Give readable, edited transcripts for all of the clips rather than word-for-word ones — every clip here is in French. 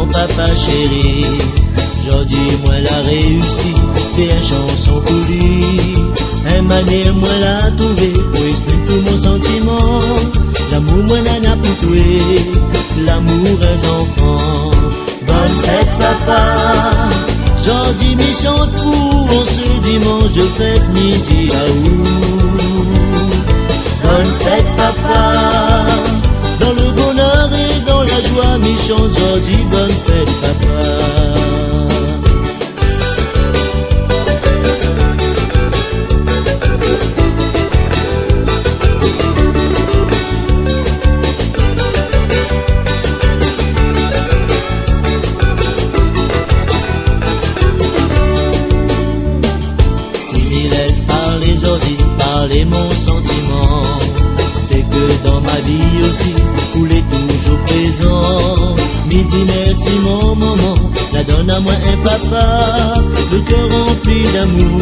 mon papa chéri. Jodi moi la réussi, fais une chanson pour lui. Un manière moi la trouvé pour exprimer tout mon sentiment. L'amour moi n'a pour toi, l'amour des enfants. Bonne fête papa, Jodi me chante pour on ce dimanche de fête midi à où. Bonne fête papa, dans le bonheur et dans la joie, me chante Jodi, bonne fête papa. Parler mon sentiment, c'est que dans ma vie aussi, vous l'êtes toujours présent. Midi merci mon maman, la donne à moi un papa, le cœur rempli d'amour,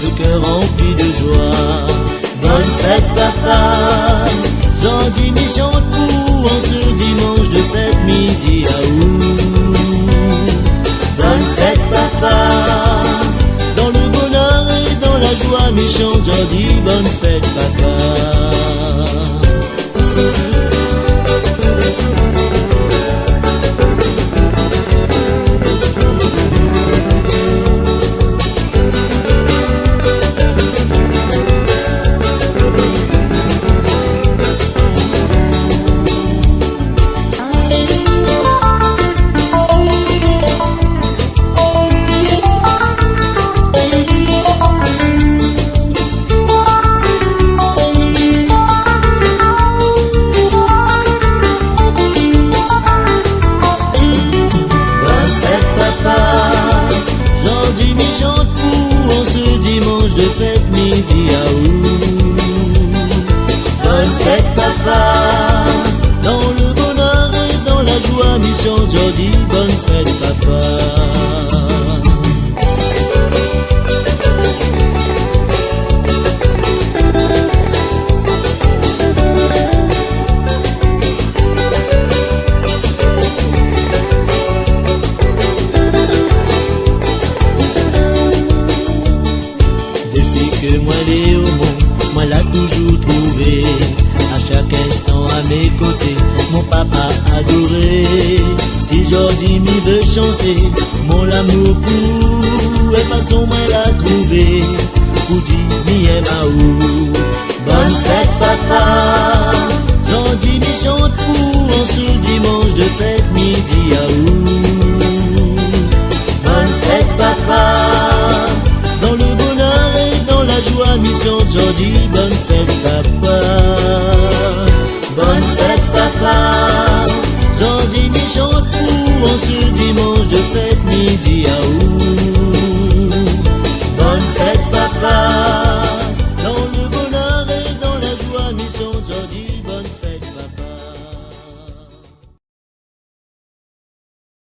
le cœur rempli de joie. Bonne fête papa, Jodi me chante pour en ce dimanche de fête midi à où. Bonne fête papa, dans le bonheur et dans la joie, me chante Jodi, bonne fête papa. De fête midi à où. Bonne fête papa, dans le bonheur et dans la joie, me chante Jodi, bonne fête papa. Que moi les au monde, moi l'a toujours trouvé. À chaque instant à mes côtés, mon papa adoré. Si Jodi m'y veut chanter, mon amour pour et façon moi l'a trouvé. Pour dire m'y aime à où. Bonne fête papa, Jodi m'y chante pour en ce dimanche de fête midi à où. Bonne fête papa, dans le bonheur et dans la joie, me chante Jodi, bonne fête.